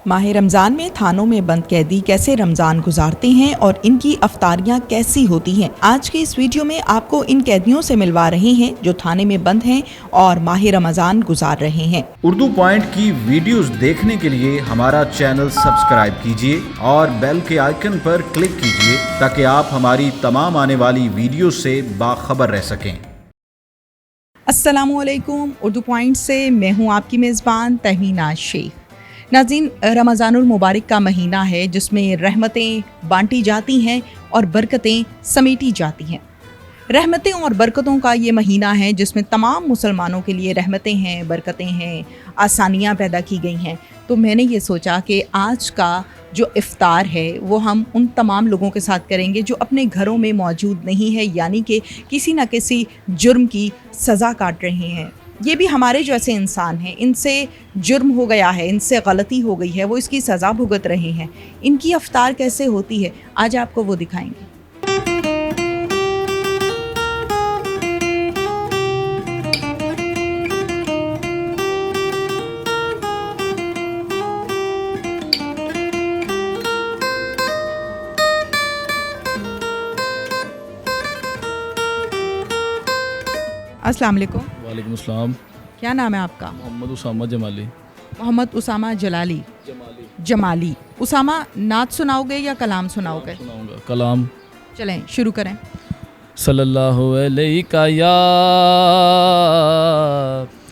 माह रमज़ान में थानों में बंद कैदी कैसे रमज़ान गुजारते हैं और इनकी अफ्तारियां कैसी होती हैं। आज के इस वीडियो में आपको इन कैदियों से मिलवा रहे हैं जो थाने में बंद हैं और माह रमज़ान गुजार रहे हैं। उर्दू पॉइंट की वीडियोस देखने के लिए हमारा चैनल सब्सक्राइब कीजिए और बेल के आइकन पर क्लिक कीजिए ताकि आप हमारी तमाम आने वाली वीडियो से बाखबर रह सकें। अस्सलामुअलैकुम, उर्दू पॉइंट से मैं हूँ आपकी मेज़बान तहमीना शेख। नाज़रीन, रमज़ानुल मुबारक का महीना है जिसमें रहमतें बांटी जाती हैं और बरकतें समेटी जाती हैं। रहमतें और बरकतों का ये महीना है जिसमें तमाम मुसलमानों के लिए रहमतें हैं, बरकतें हैं, आसानियाँ पैदा की गई हैं। तो मैंने ये सोचा कि आज का जो इफ्तार है वो हम उन तमाम लोगों के साथ करेंगे जो अपने घरों में मौजूद नहीं है, यानी कि किसी न किसी जुर्म की सज़ा काट रहे हैं। ये भी हमारे जैसे इंसान हैं, इनसे जुर्म हो गया है, इनसे गलती हो गई है, वो इसकी सज़ा भुगत रहे हैं। इनकी अफ्तार कैसे होती है आज आपको वो दिखाएंगे। अस्सलाम वालेकुम। वालेकुम अस्सलाम। क्या नाम है आपका? मोहम्मद उसामा जमाली। मोहम्मद उसामा जमाली। उसामा, नात सुनाओगे या कलाम सुनाओगे? सुनाऊंगा कलाम। चलें शुरू करें। सल्लल्लाहु अलैका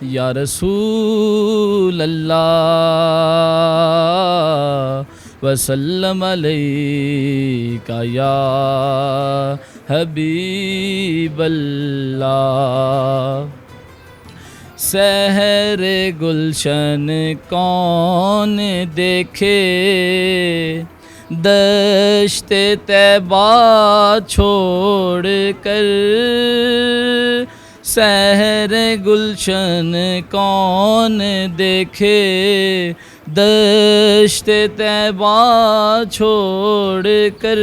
या रसूल अल्लाह वसल्लम अलैका या हबीब अल्लाह। सहर गुलशन कौन देखे, दश्ते तैबा छोड़ कर। सहर गुलशन कौन देखे, दश्ते तैबा छोड़ कर।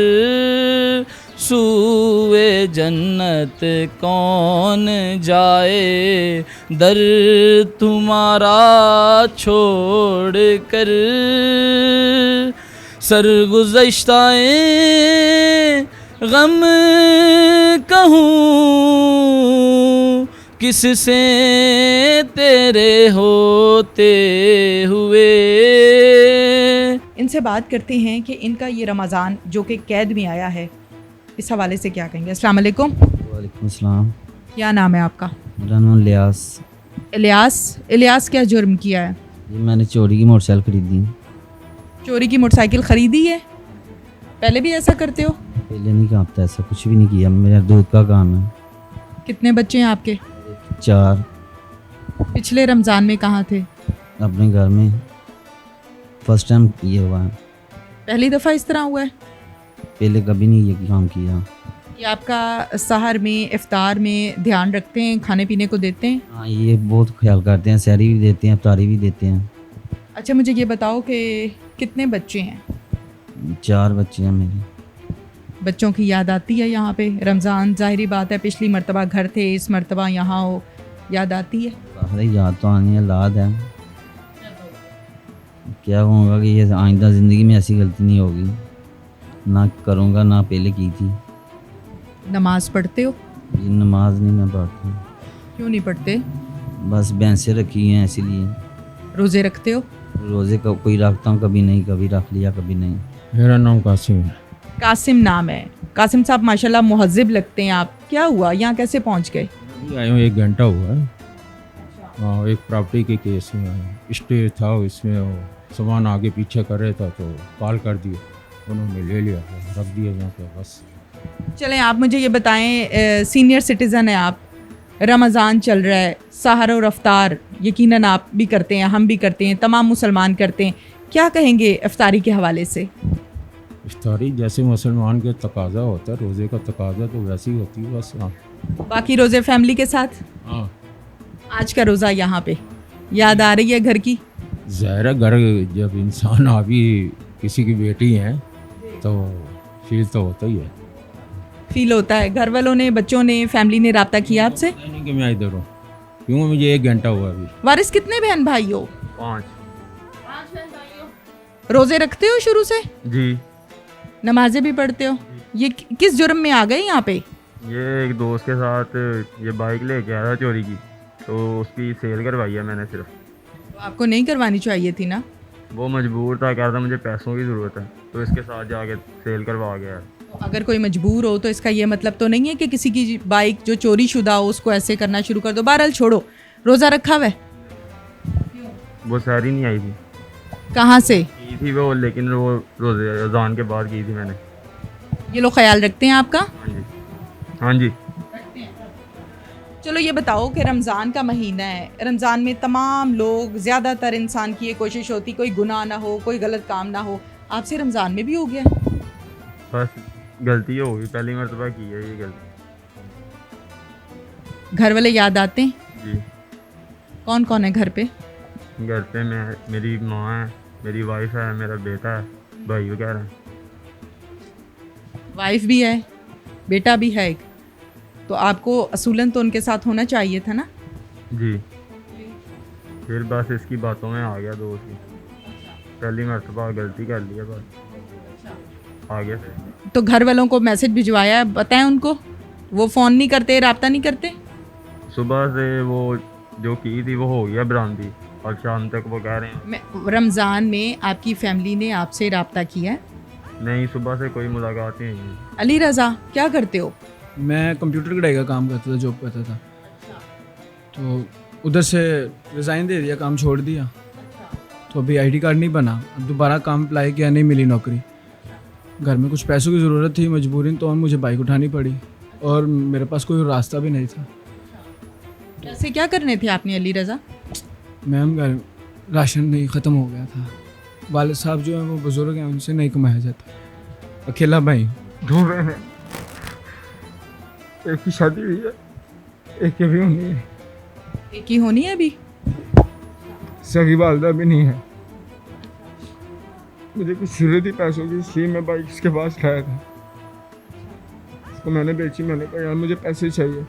सूए जन्नत कौन जाए, दर तुम्हारा छोड़ कर। सरगुज़श्ताए गम कहूँ किससे तेरे होते हुए। इनसे बात करते हैं कि इनका ये रमज़ान जो कि कैद में आया है, इस हवाले से क्या कहेंगे। अस्सलाम वालेकुम। वालेकुम अस्सलाम। क्या नाम है आपका? मेरा नाम इलियास, क्या जुर्म किया है? जी मैंने चोरी की मोटरसाइकिल खरीदी। चोरी की मोटरसाइकिल ख़रीदी है? पहले भी ऐसा करते हो? पहले नहीं करता, ऐसा कुछ भी नहीं किया। मेरा दूध का काम है। कितने बच्चे हैं आपके? 4। पिछले रमज़ान में कहाँ थे? अपने घर में। फर्स्ट टाइम ये हुआ है। पहली दफ़ा इस तरह हुआ है? पहले कभी नहीं ये काम किया। कि आपका सहर में, इफ्तार में ध्यान रखते हैं, खाने पीने को देते हैं? हाँ, ये बहुत ख्याल करते हैं, सहरी भी देते हैं, इफ्तारी भी देते हैं। अच्छा, मुझे ये बताओ कि कितने बच्चे हैं? 4 बच्चे हैं मेरे। बच्चों की याद आती है यहाँ पे? रमज़ान ज़ाहिरी बात है, पिछली मरतबा घर थे, इस मरतबा यहाँ हो, याद आती है? अरे याद तो आनी है, लाद है। क्या होगा कि ये आइंदा ज़िंदगी में ऐसी गलती नहीं होगी, ना करूँगा, ना पहले की थी। नमाज पढ़ते हो? ये नमाज नहीं मैं पढ़ता। क्यों नहीं पढ़ते? बस भैंसें रखी हैं इसीलिए। रोज़े रखते हो? रोज़े का कोई रखता हूँ, कभी नहीं, कभी रख लिया, कभी नहीं। मेरा नाम कासिम है। कासिम नाम है। कासिम साहब माशाल्लाह मुहज़्ज़िब लगते हैं आप। क्या हुआ, यहाँ कैसे पहुँच गए? अभी आया हूँ, 1 घंटा हुआ है। हाँ, एक प्रॉपर्टी के केस में स्टे था, इसमें वो सामान आगे पीछे कर रहे था तो कॉल कर दिया, उन्होंने ले लिया, रख दिया यहाँ पे बस। चलें, आप मुझे ये बताएं, सीनियर सिटीज़न है आप, रमज़ान चल रहा है, सहर और अफ्तार यकीनन आप भी करते हैं, हम भी करते हैं, तमाम मुसलमान करते हैं। क्या कहेंगे इफ्तारी के हवाले से? इफ्तारी जैसे मुसलमान के तकाजा होता है, रोज़े का तकाजा तो वैसे ही होती है बस। हाँ, बाकी रोज़े फैमिली के साथ? हाँ। आज का रोज़ा यहाँ पे याद आ रही है घर की? ज़ाहिर है, घर जब इंसान अभी किसी की बेटी हैं तो फील तो होता ही है। फील होता है। घर वालों ने, बच्चों ने, फैमिली ने रब्ता किया आपसे? नहीं कि मैं इधर हूँ, क्यों मुझे 1 घंटा हुआ अभी। वारिस कितने बहन भाई हो? 5। रोज़े रखते हो शुरू से? जी। नमाजें भी पढ़ते हो? ये किस जुर्म में आ गए यहाँ पे? ये एक दोस्त के साथ ये बाइक लेके आया था चोरी की, तो उसकी सेल करवाई है मैंने सिर्फ। तो आपको नहीं करवानी चाहिए थी ना? वो मजबूर था, कह रहा था मुझे पैसों की ज़रूरत है, तो इसके साथ जाके सेल करवा गया। तो अगर कोई मजबूर हो तो इसका ये मतलब तो नहीं है कि किसी की बाइक जो चोरी शुदा हो उसको ऐसे करना शुरू कर दो। बहरहाल छोड़ो, रोज़ा रखा हुआ है? वो सहरी नहीं आई थी, कहाँ से? की थी वो, लेकिन वो रोज़े अज़ान के बाद की थी मैंने। ये लोग ख्याल रखते हैं आपका? हाँ जी, हाँ जी। चलो ये बताओ कि रमज़ान का महीना है, रमज़ान में तमाम लोग, ज़्यादातर इंसान की ये कोशिश होती कोई गुनाह ना हो, कोई गलत काम ना हो। आपसे रमज़ान में भी हो गया? बस गलती हो गई, पहली मरतबा की है ये गलती। घर वाले याद आते हैं? जी। कौन कौन है घर पे? घर पे मैं, मेरी माँ है, मेरी वाइफ है, मेरा बेटा है, भाई वगैरह हैं। वाइफ भी है, बेटा भी है एक, तो आपको असूलन तो उनके साथ होना चाहिए था ना? जी। फिर बस इसकी बातों में आ गया दोस्त की, पहली मरतबा गलती कर लिया, बस आ गया। तो घर वालों को मैसेज भिजवाया है, बताएं उनको? वो फ़ोन नहीं करते, राब्ता नहीं करते? सुबह से वो जो की थी वो हो गया बरामदी, और शाम तक वो कह रहे हैं। रमज़ान में आपकी फैमिली ने आपसे राब्ता किया है? नहीं, सुबह से कोई मुलाकात ही नहीं हुई। अली रज़ा, क्या करते हो? मैं कंप्यूटर कढ़ाई का काम करता था, जॉब करता था, तो उधर से रिज़ाइन दे दिया, काम छोड़ दिया। तो अभी आईडी कार्ड नहीं बना, अब दोबारा काम अप्लाई किया, नहीं मिली नौकरी। घर में कुछ पैसों की ज़रूरत थी मजबूरी, तो मुझे बाइक उठानी पड़ी और मेरे पास कोई रास्ता भी नहीं था। पैसे क्या करने थे आपने अली रज़ा? मैम घर राशन नहीं, ख़त्म हो गया था। वालिद साहब जो हैं वो बुज़ुर्ग हैं, उनसे नहीं कमाया जाता। अकेला भाई, 2 बहनें, एक की शादी हुई है, एक की भी होनी है, एक ही होनी है अभी? सगी वालदा भी नहीं है। मुझे कुछ ज़रूरत थी पैसों की, इसलिए मैं बाइक इसके पास लाया था। उसको मैंने बेची, मैंने कहा यार मुझे पैसे चाहिए।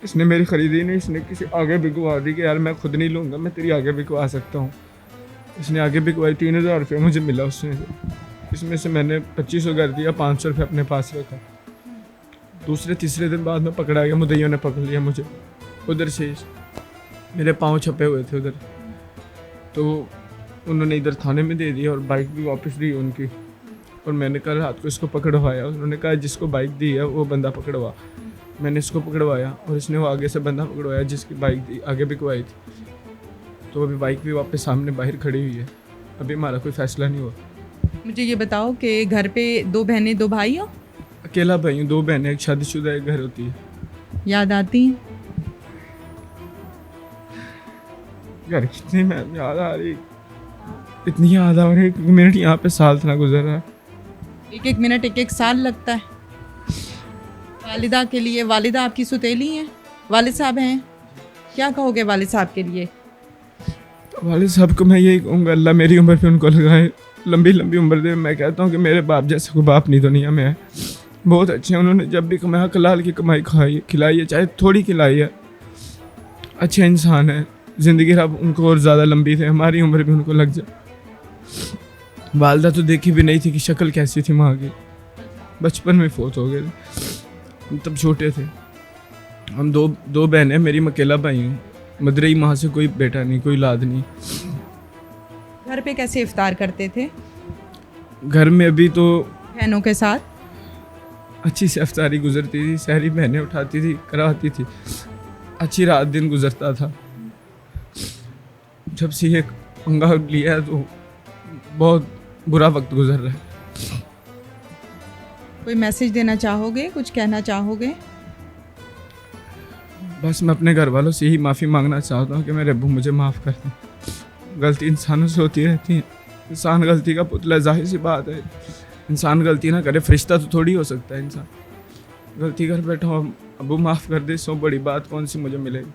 इसने मेरी ख़रीदी नहीं, इसने किसी आगे बिकवा दी कि यार मैं खुद नहीं लूँगा, मैं तेरी आगे बिकवा सकता हूँ। इसने आगे बिकवाई, 3000 रुपये मुझे मिला उसमें से। इसमें से मैंने 2500 कर दिया, 500 रुपये अपने पास रखा। दूसरे तीसरे दिन बाद में पकड़ा गया, मुद्दइयों ने पकड़ लिया मुझे। उधर से मेरे पाँव छपे हुए थे उधर, तो उन्होंने इधर थाने में दे दिया और बाइक भी वापस दी उनकी। और मैंने कल रात को इसको पकड़वाया, उन्होंने कहा जिसको बाइक दी है वो बंदा पकड़वा। मैंने इसको पकड़वाया और इसने वो आगे से बंदा पकड़वाया जिसकी बाइक दी आगे बिकवाई थी। तो अभी बाइक भी वापस सामने बाहर खड़ी हुई है, अभी हमारा कोई फ़ैसला नहीं हुआ। मुझे ये बताओ कि घर पे 2 बहनें 2 भाई हो? अकेला भाई हूँ, 2 बहनें, एक शादीशुदा एक घर होती है। याद आती हैं? यार कितनी मैं याद आ रही, इतनी याद आ रही, 1 मिनट यहाँ पे साल इतना गुजर रहा है। 1-1 मिनट 1-1 साल लगता है। वालिदा के लिए, वालिदा आपकी सुतेली हैं, वालिद साहब हैं, क्या कहोगे वालिद साहब के लिए? वालिद साहब को मैं यही कहूँगा, अल्लाह मेरी उम्र पे उनको लगाए, लंबी लंबी उम्र दे। मैं कहता हूँ कि मेरे बाप जैसे कोई बाप नहीं दुनिया में है। बहुत अच्छे हैं, उन्होंने जब भी कमाया हलाल की कमाई खाई खिलाई है, चाहे थोड़ी खिलाई है। अच्छे इंसान है, ज़िंदगी रब उनको और ज़्यादा लंबी थे, हमारी उम्र भी उनको लग जाए। वालदा तो देखी भी नहीं थी कि शक्ल कैसी थी माँ की, बचपन में फोत हो गए थे, हम तब छोटे थे। हम दो बहनें, मेरी मैं अकेला भाई हूँ। मदरई माँ से कोई बेटा नहीं, कोई औलाद नहीं। घर पे कैसे इफ्तार करते थे? घर में अभी तो बहनों के साथ अच्छी से इफ्तारी गुजरती थी, सहरी बहनें उठाती थी, कराती थी, अच्छी रात दिन गुजरता था। जब से ये पंगा लिया है तो बहुत बुरा वक्त गुजर रहा है। कोई मैसेज देना चाहोगे, कुछ कहना चाहोगे? बस मैं अपने घर वालों से ही माफ़ी मांगना चाहता हूँ कि मेरे अब्बू मुझे माफ़ कर दें। गलती इंसानों से होती रहती है, इंसान गलती का पुतला, जाहिर सी बात है। इंसान गलती ना करे, फरिश्ता तो थोड़ी हो सकता है इंसान। गलती कर बैठा हूँ, अब्बू माफ़ कर दे, सो बड़ी बात कौन सी मुझे मिलेगी।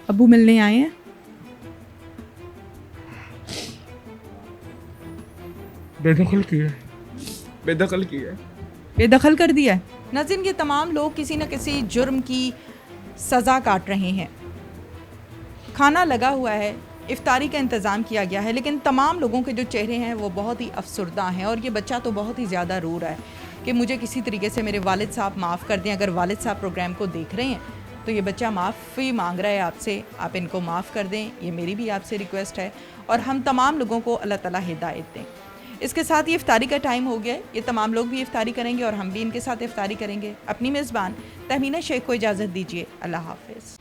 अब्बू मिलने आए हैं? बेदखल किया है, बेदखल किया है। बेदखल कर दिया है। नाज़रीन, ये तमाम लोग किसी न किसी जुर्म की सज़ा काट रहे हैं। खाना लगा हुआ है, इफ्तारी का इंतज़ाम किया गया है, लेकिन तमाम लोगों के जो चेहरे हैं वो बहुत ही अफसरदा हैं। और ये बच्चा तो बहुत ही ज़्यादा रो रहा है कि मुझे किसी तरीके से मेरे वालिद साहब माफ़ कर दें। अगर वालिद साहब प्रोग्राम को देख रहे हैं तो ये बच्चा माफ़ी मांग रहा है आपसे, आप इनको माफ़ कर दें, ये मेरी भी आपसे रिक्वेस्ट है। और हम तमाम लोगों को अल्लाह ताला हिदायत दें। इसके साथ ये इफ्तारी का टाइम हो गया है, ये तमाम लोग भी इफ्तारी करेंगे और हम भी इनके साथ इफ्तारी करेंगे। अपनी मेज़बान तहमीना शेख को इजाज़त दीजिए। अल्लाह हाफ़िज़।